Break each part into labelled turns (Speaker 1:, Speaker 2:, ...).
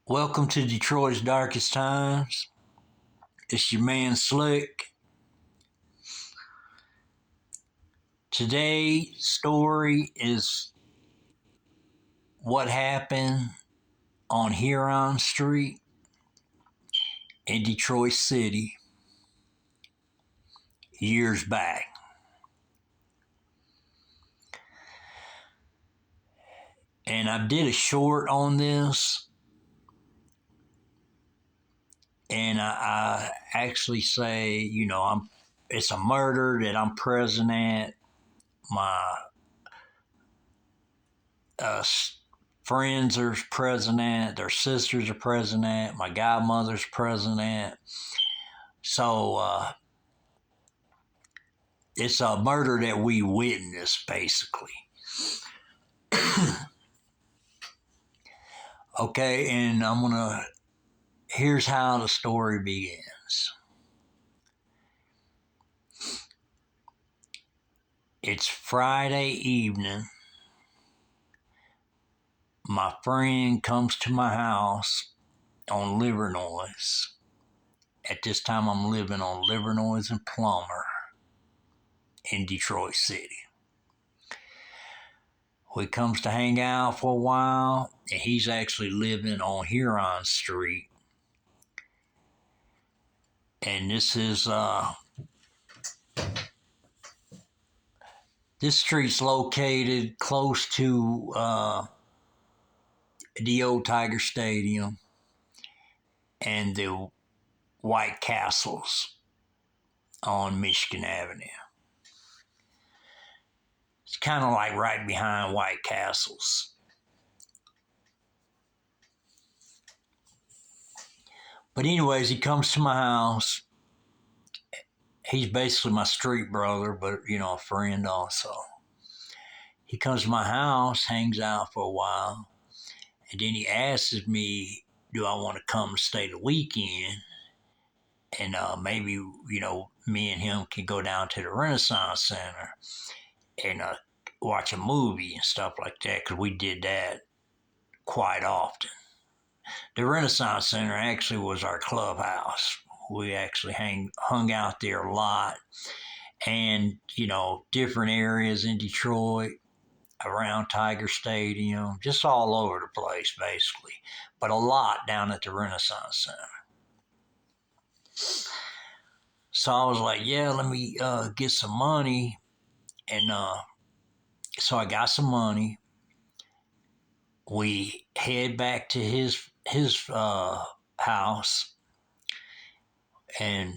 Speaker 1: Welcome to Detroit's Darkest Times. It's your man Slick. Today's story is what happened on Huron Street in Detroit City years back. And I did a short on this, and I actually say, it's a murder that I'm present at. My friends are present at, their sisters are present at, my godmother's present at. So it's a murder that we witnessed, basically. Okay, and here's how the story begins. It's Friday evening. My friend comes to my house on Livernois. At this time, I'm living on Livernois and Plummer in Detroit City. He comes to hang out for a while, and he's actually living on Huron Street. And this street's located close to the old Tiger Stadium and the White Castles on Michigan Avenue. It's kind of like right behind White Castles. But anyways, he comes to my house. He's basically my street brother, but, a friend also. He comes to my house, hangs out for a while, and then he asks me, do I want to come stay the weekend? And maybe, me and him can go down to the Renaissance Center and watch a movie and stuff like that, because we did that quite often. The Renaissance Center actually was our clubhouse. We actually hung out there a lot. And, different areas in Detroit, around Tiger Stadium, just all over the place, basically. But a lot down at the Renaissance Center. So I was like, yeah, let me get some money. And so I got some money. We head back to his house, and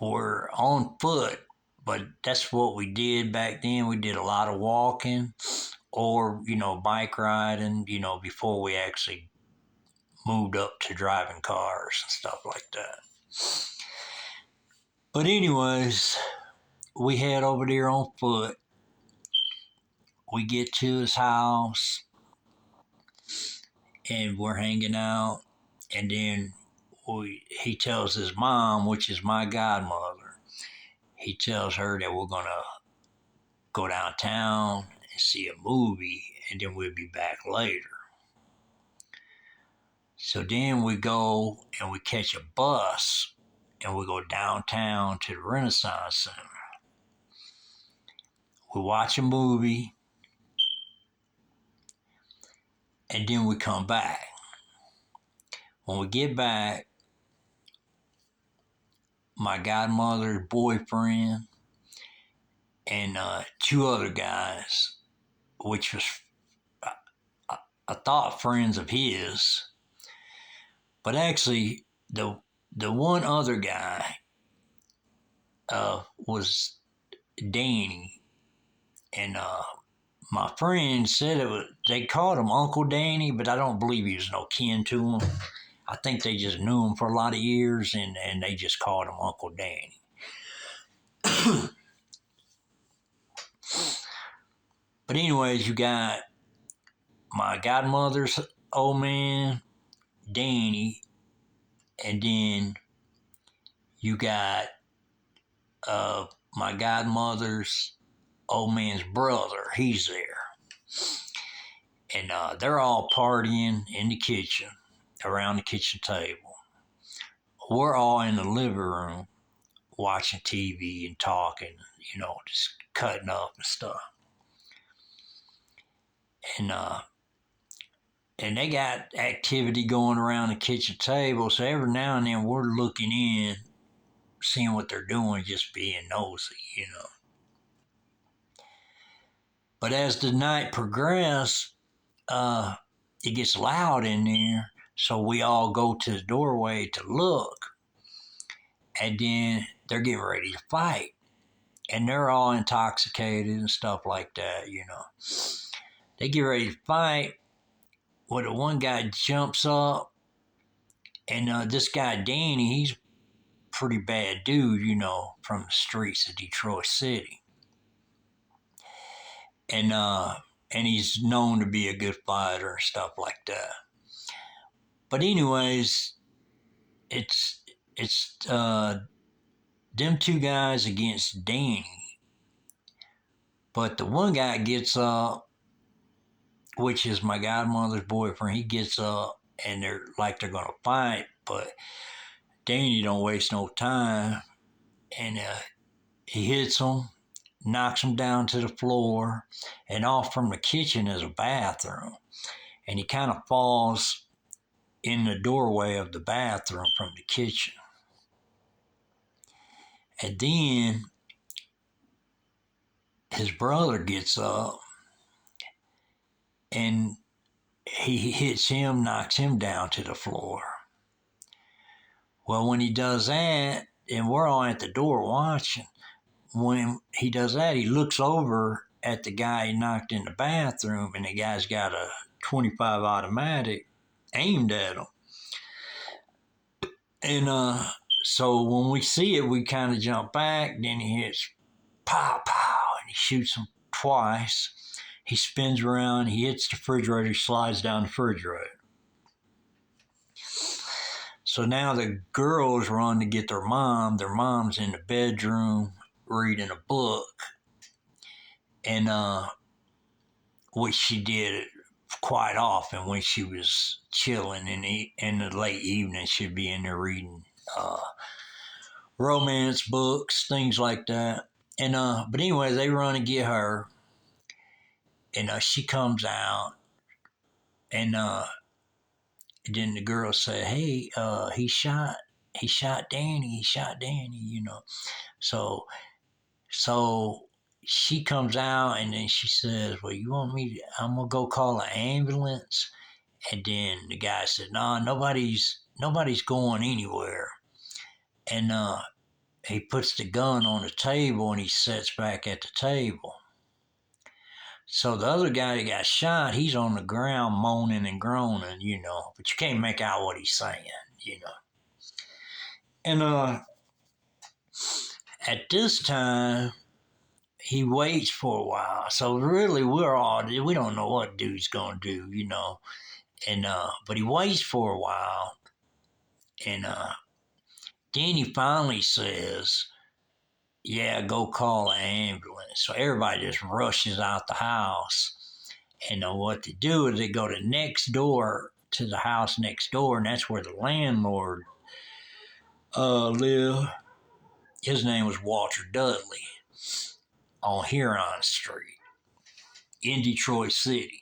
Speaker 1: we're on foot, but that's what we did back then. We did a lot of walking or, bike riding, before we actually moved up to driving cars and stuff like that. But anyways, we head over there on foot. We get to his house, and we're hanging out, and then he tells his mom, which is my godmother, he tells her that we're going to go downtown and see a movie, and then we'll be back later. So then we go and we catch a bus, and we go downtown to the Renaissance Center. We watch a movie, and then we come back. When we get back, my godmother's boyfriend and two other guys, which was, I thought, friends of his, but actually the one other guy was Danny, and my friend said they called him Uncle Danny, but I don't believe he was no kin to him. I think they just knew him for a lot of years, and they just called him Uncle Danny. But anyways, you got my godmother's old man, Danny, and then you got my godmother's old man's brother. He's there. And they're all partying in the kitchen. around the kitchen table. We're all in the living room watching TV and talking, just cutting up and stuff. And and they got activity going around the kitchen table, so every now and then we're looking in, seeing what they're doing, just being nosy. But as the night progressed, it gets loud in there, so we all go to the doorway to look, and then they're getting ready to fight. And they're all intoxicated and stuff like that. They get ready to fight. Well, the one guy jumps up, and this guy, Danny, he's a pretty bad dude, from the streets of Detroit City. And he's known to be a good fighter and stuff like that. But anyways, it's them two guys against Danny. But the one guy gets up, which is my godmother's boyfriend. He gets up and they're gonna fight, but Danny don't waste no time, and he hits him, knocks him down to the floor, and off from the kitchen is a bathroom, and he kind of falls in the doorway of the bathroom from the kitchen. And then his brother gets up and he hits him, knocks him down to the floor. Well, when he does that, and we're all at the door watching, when he does that, he looks over at the guy he knocked in the bathroom, and the guy's got a 25 automatic aimed at him. And so when we see it, we kind of jump back. Then he hits pow, pow, and he shoots him twice. He spins around, he hits the refrigerator, he slides down the refrigerator. So now the girls run to get their mom. Their mom's in the bedroom reading a book. And which she did quite often when she was chilling in the late evening. She'd be in there reading romance books, things like that. And but anyway, they run to get her, and she comes out, and then the girls say, "Hey, he shot Danny. He shot Danny." So she comes out, and then she says, "Well, you want me? I'm gonna go call an ambulance." And then the guy said, "No, nobody's going anywhere." And he puts the gun on the table and he sits back at the table. So the other guy that got shot, he's on the ground moaning and groaning, but you can't make out what he's saying. And at this time, he waits for a while. So really, we don't know what dude's gonna do, And but he waits for a while, and then he finally says, "Yeah, go call an ambulance." So everybody just rushes out the house. And what they do is they go to the house next door, and that's where the landlord lived. His name was Walter Dudley on Huron Street in Detroit City.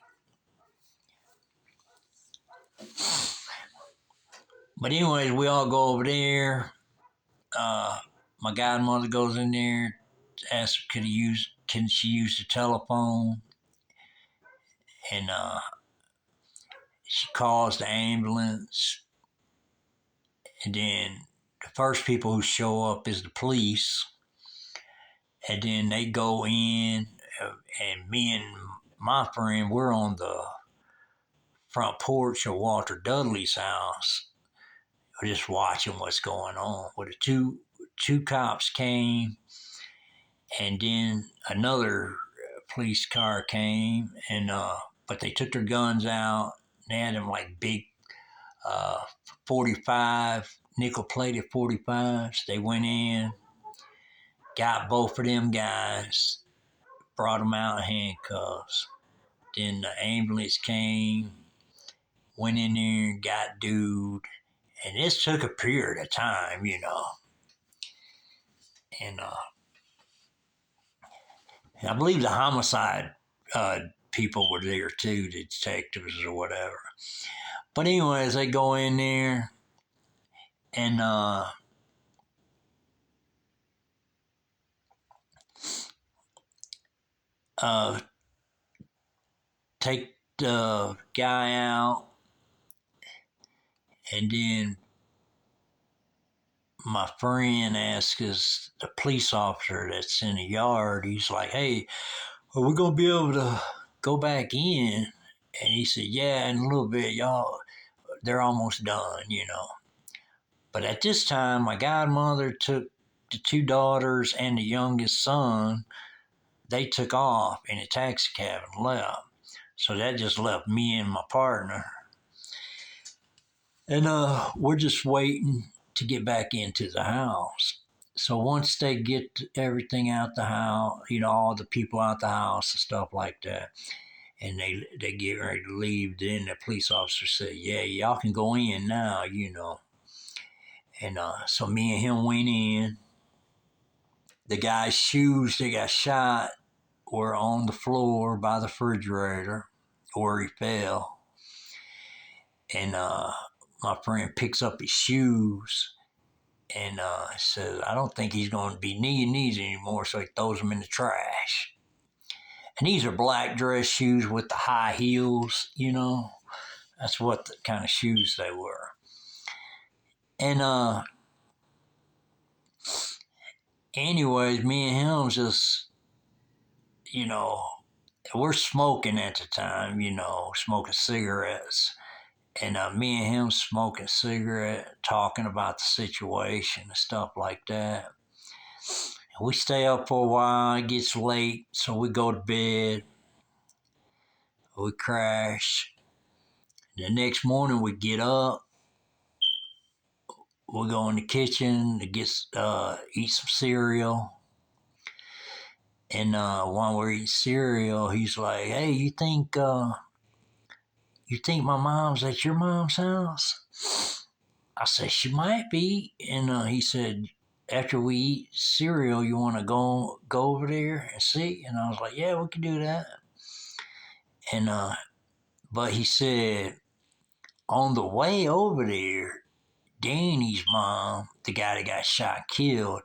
Speaker 1: But anyways, we all go over there. My godmother goes in there, asks can she use the telephone, and she calls the ambulance. And then the first people who show up is the police, and then they go in, and me and my friend, we're on the front porch of Walter Dudley's house. We're just watching what's going on. Well, the two cops came, and then another police car came, and but they took their guns out. They had them like big 45 nickel-plated 45s. They went in, got both of them guys, brought them out in handcuffs. Then the ambulance came, went in there and got dude. And this took a period of time, you know. And I believe the homicide people were there too, the detectives or whatever. But anyways, they go in there and take the guy out, and then my friend asks the police officer that's in the yard, he's like, hey, are we going to be able to go back in? And he said, yeah, in a little bit, y'all, they're almost done, you know. But at this time, my godmother took the two daughters and the youngest son. They took off in a taxi cab and left. So that just left me and my partner. And we're just waiting to get back into the house. So once they get everything out the house, you know, all the people out the house and stuff like that, and they get ready to leave, then the police officer said, yeah, y'all can go in now, you know. And so me and him went in. The guy's shoes that got shot were on the floor by the refrigerator where he fell. And my friend picks up his shoes and says, I don't think he's going to be needing these anymore, so he throws them in the trash. And these are black dress shoes with the high heels, you know. That's what the kind of shoes they were. And anyways, me and him just, you know, we're smoking at the time, you know, smoking cigarettes. And me and him smoking cigarette, talking about the situation and stuff like that. And we stay up for a while. It gets late, so we go to bed. We crash. The next morning, we get up. We go in the kitchen to eat some cereal. And while we're eating cereal, he's like, "Hey, you think my mom's at your mom's house?" I said, "She might be." And he said, "After we eat cereal, you want to go over there and see?" And I was like, "Yeah, we can do that." And but he said, on the way over there, Danny's mom, the guy that got shot and killed,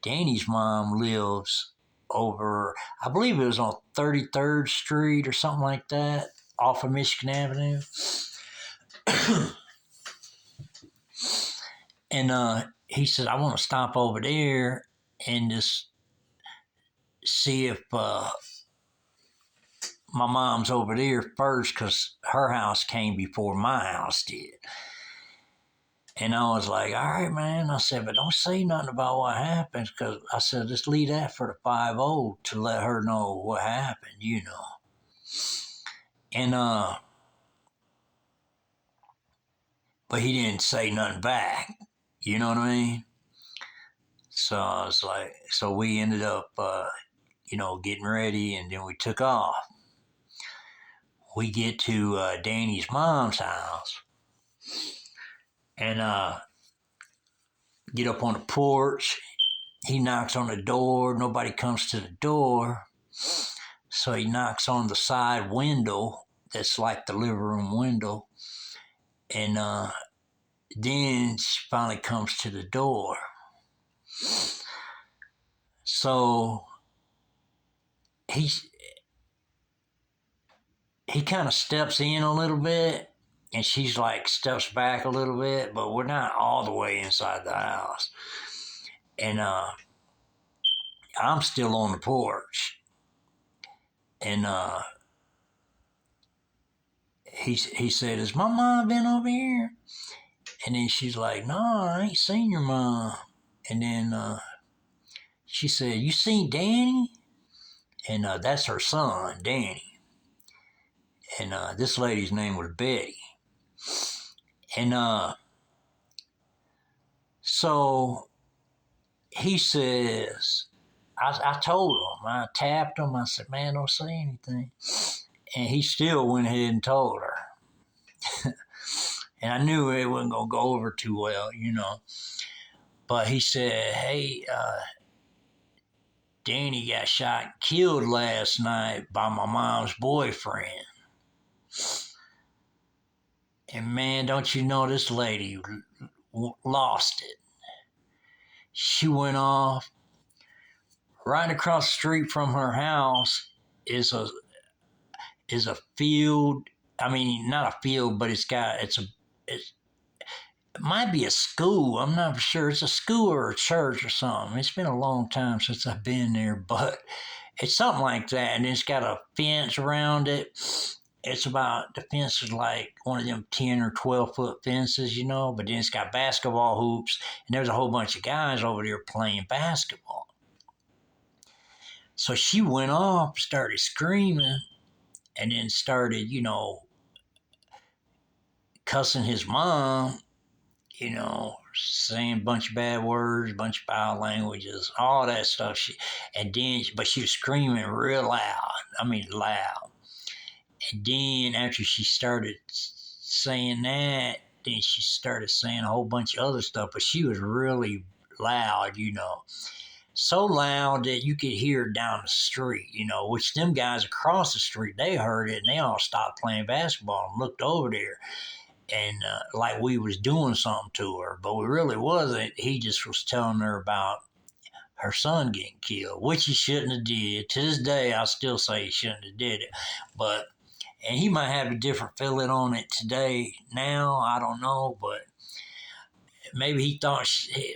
Speaker 1: Danny's mom lives over, I believe it was on 33rd Street or something like that, off of Michigan Avenue. And he said, I want to stop over there and just see if my mom's over there first, because her house came before my house did. And I was like, all right, man. I said, but don't say nothing about what happens, because I said, just leave that for the 5-0 to let her know what happened, you know. And but he didn't say nothing back. You know what I mean? So I was like, so we ended up, you know, getting ready, and then we took off. We get to Danny's mom's house, and get up on the porch. He knocks on the door. Nobody comes to the door. So he knocks on the side window that's like the living room window. And then she finally comes to the door. So he kind of steps in a little bit, and she's like steps back a little bit, but we're not all the way inside the house. And I'm still on the porch. And he said, has my mom been over here? And then she's like, no, I ain't seen your mom. And then she said, you seen Danny? And that's her son, Danny. And this lady's name was Betty. And so he says, I told him, I tapped him, I said, man, don't say anything. And he still went ahead and told her. And I knew it wasn't going to go over too well, you know. But he said, hey, Danny got shot and killed last night by my mom's boyfriend. And man, don't you know this lady lost it. She went off. Right across the street from her house is a field. I mean, not a field, but it might be a school. I'm not sure. It's a school or a church or something. It's been a long time since I've been there, but it's something like that. And it's got a fence around it. The fence is like one of them 10 or 12 foot fences, you know, but then it's got basketball hoops. And there's a whole bunch of guys over there playing basketball. So she went off, started screaming, and then started, you know, cussing his mom, you know, saying a bunch of bad words, a bunch of foul languages, all that stuff. But she was screaming real loud. I mean, loud. And then after she started saying that, then she started saying a whole bunch of other stuff, but she was really loud, you know. So loud that you could hear it down the street, you know, which them guys across the street, they heard it and they all stopped playing basketball and looked over there and like we was doing something to her, but we really wasn't. He just was telling her about her son getting killed, which he shouldn't have did. To this day, I still say he shouldn't have did it, and he might have a different feeling on it today. Now, I don't know, but maybe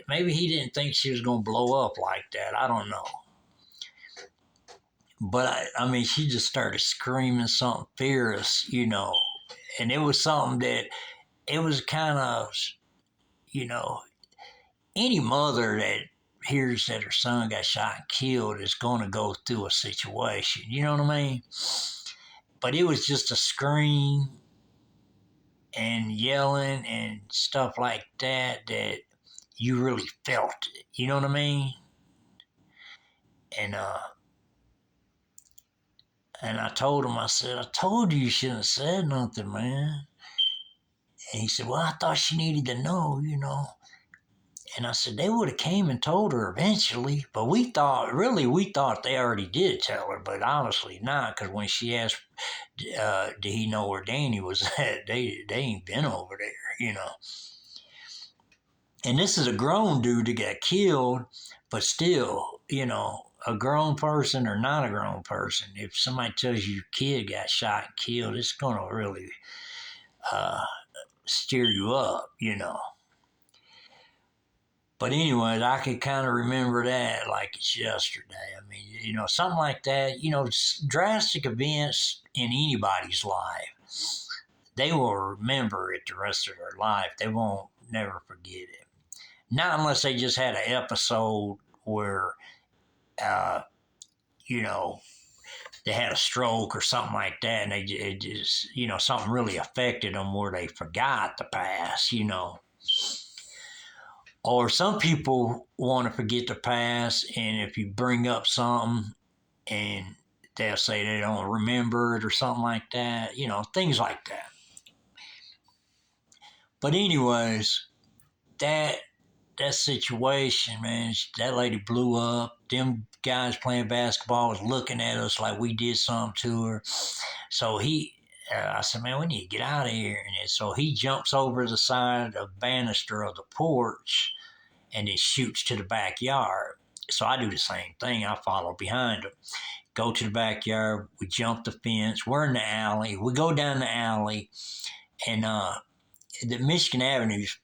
Speaker 1: maybe he didn't think she was going to blow up like that. I don't know. But I mean, she just started screaming something fierce, you know, and it was something that it was kind of, you know, any mother that hears that her son got shot and killed is going to go through a situation. You know what I mean? But it was just a scream and yelling and stuff like that you really felt it. You know what I mean? And I told him, I said, I told you shouldn't have said nothing, man. And he said, well, I thought she needed to know, you know. And I said, they would have came and told her eventually. But we thought they already did tell her, but obviously not, because when she asked, did he know where Danny was at, they ain't been over there, you know. And this is a grown dude that got killed, but still, you know, a grown person or not a grown person, if somebody tells you your kid got shot and killed, it's going to really steer you up, you know. But anyways, I can kind of remember that like it's yesterday. I mean, you know, something like that, you know, drastic events in anybody's life, they will remember it the rest of their life. They won't never forget it. Not unless they just had an episode where, you know, they had a stroke or something like that, and it just, you know, something really affected them where they forgot the past, you know. Or some people want to forget the past, and if you bring up something and they'll say they don't remember it or something like that, you know, things like that. But anyways, that situation, man, that lady blew up. Them guys playing basketball was looking at us like we did something to her. So I said, man, we need to get out of here. And so he jumps over the side of the banister of the porch and then shoots to the backyard. So I do the same thing. I follow behind him. Go to the backyard. We jump the fence. We're in the alley. We go down the alley. And the Michigan Avenue's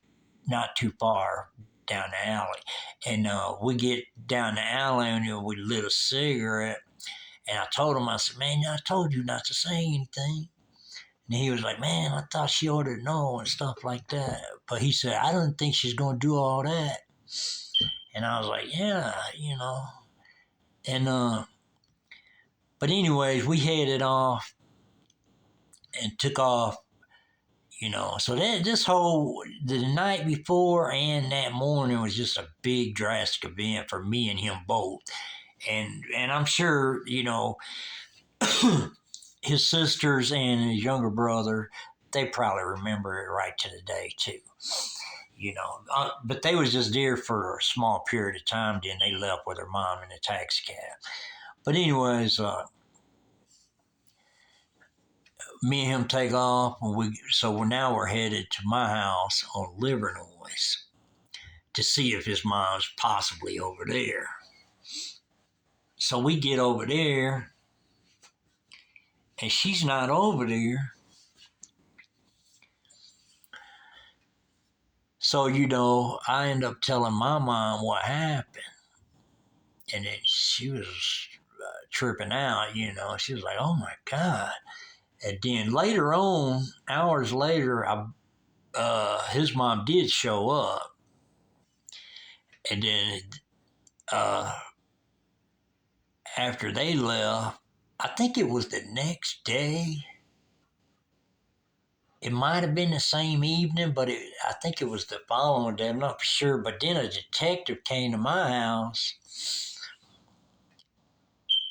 Speaker 1: not too far down the alley. And we get down the alley and we lit a cigarette. And I told him, I said, man, I told you not to say anything. And he was like, man, I thought she ought to know and stuff like that. But he said, I don't think she's going to do all that. And I was like, yeah, you know. And, but anyways, we headed off and took off, you know. So the night before and that morning was just a big drastic event for me and him both. And I'm sure, you know, his sisters and his younger brother, they probably remember it right to the day too. But they was just there for a small period of time. Then they left with her mom in a taxi cab. But anyways, me and him take off, and now we're headed to my house on Livernois to see if his mom's possibly over there. So we get over there, and she's not over there. So, I end up telling my mom what happened. And then she was tripping out, She was like, oh my God. And then later on, hours later, his mom did show up. And then after they left, I think it was the next day. It might have been the same evening, but I think it was the following day. I'm not for sure. But then a detective came to my house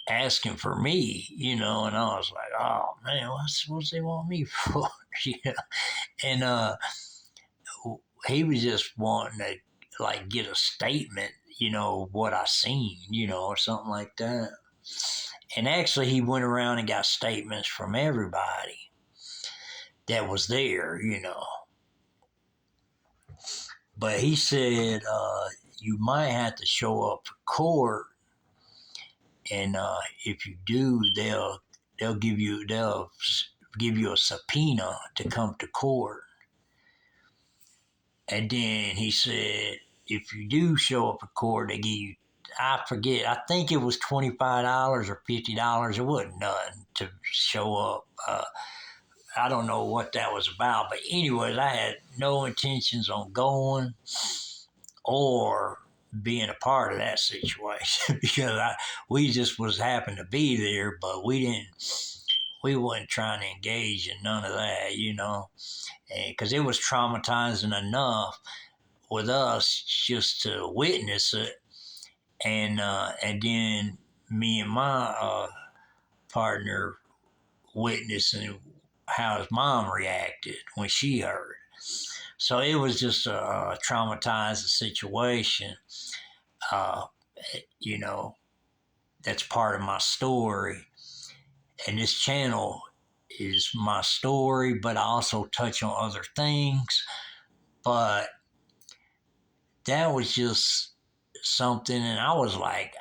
Speaker 1: asking for me, and I was like, oh man, what's they want me for? And he was just wanting to like get a statement, what I seen, or something like that. And actually, he went around and got statements from everybody that was there, But he said, you might have to show up for court, and if you do, they'll give you a subpoena to come to court. And then he said, if you do show up for court, they give you, I forget, I think it was $25 or $50. It wasn't nothing to show up. I don't know what that was about, but anyways, I had no intentions on going or being a part of that situation because we just was happened to be there, but we wasn't trying to engage in none of that, because it was traumatizing enough with us just to witness it, and then me and my partner witnessing how his mom reacted when she heard. So it was just a traumatizing situation. That's part of my story. And this channel is my story, but I also touch on other things. But that was just something, and I was like,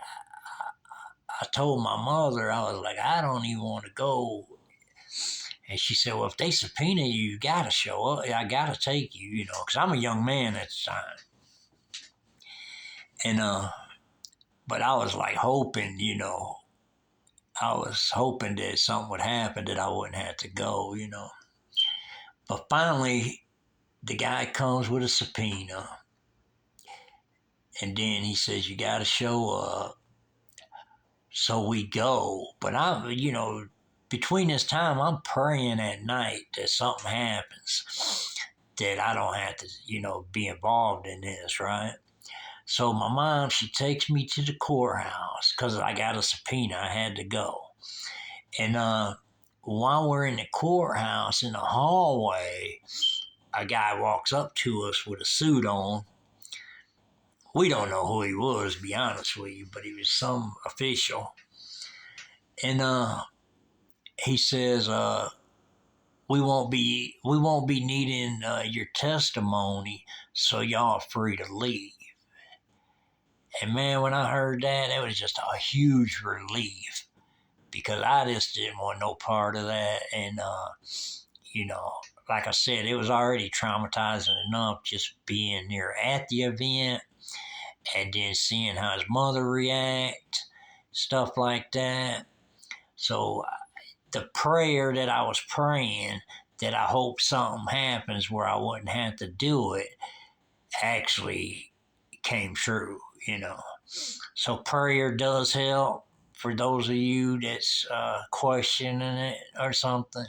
Speaker 1: I told my mother, I was like, I don't even want to go. And she said, well, if they subpoena you, you got to show up. I got to take you, because I'm a young man at the time. And, but I was like hoping, I was hoping that something would happen that I wouldn't have to go, But finally, the guy comes with a subpoena. And then he says, you got to show up. So we go. But between this time, I'm praying at night that something happens, that I don't have to, be involved in this, right? So my mom, she takes me to the courthouse because I got a subpoena. I had to go. And while we're in the courthouse, in the hallway, a guy walks up to us with a suit on. We don't know who he was, to be honest with you, but he was some official. And he says, we won't be needing your testimony, so y'all are free to leave. And man, when I heard that, it was just a huge relief because I just didn't want no part of that. And, like I said, it was already traumatizing enough just being there at the event and then seeing how his mother react, stuff like that. So the prayer that I was praying, that I hope something happens where I wouldn't have to do it, actually came true, So prayer does help for those of you that's questioning it or something.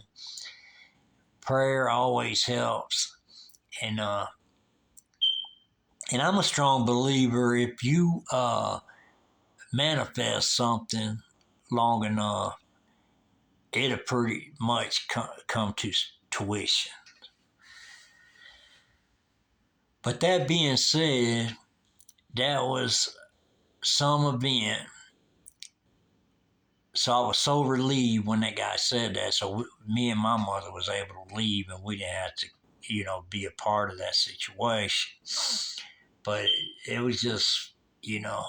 Speaker 1: Prayer always helps. And I'm a strong believer, if you manifest something long enough, it'll pretty much come to tuition. But that being said, that was some event. So I was so relieved when that guy said that. So me and my mother was able to leave, and we didn't have to, be a part of that situation. But it was just, you know.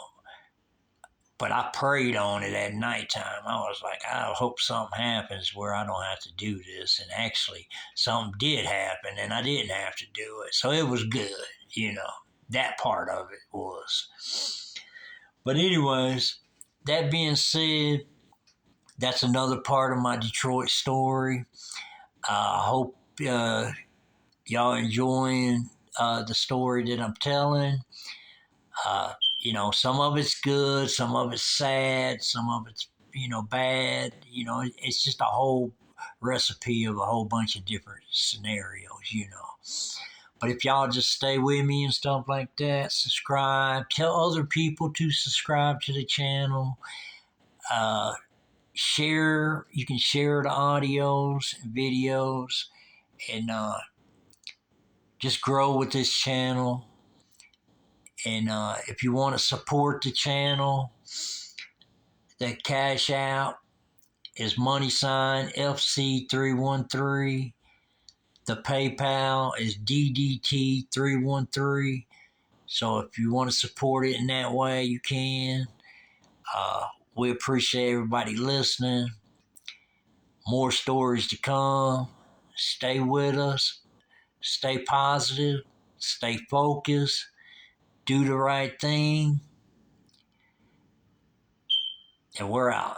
Speaker 1: But I prayed on it at nighttime. I was like, I hope something happens where I don't have to do this. And actually, something did happen, and I didn't have to do it. So it was good, you know. That part of it was. But anyways, that being said, that's another part of my Detroit story. I hope y'all enjoying the story that I'm telling. Uh, some of it's good, some of it's sad, some of it's bad. It's just a whole recipe of a whole bunch of different scenarios. But if y'all just stay with me and stuff like that, subscribe, tell other people to subscribe to the channel. Share, you can share the audios and videos, and just grow with this channel. And if you want to support the channel, the cash out is money sign FC313. The PayPal is DDT313. So if you want to support it in that way, you can. We appreciate everybody listening. More stories to come. Stay with us. Stay positive. Stay focused. Do the right thing. And we're out.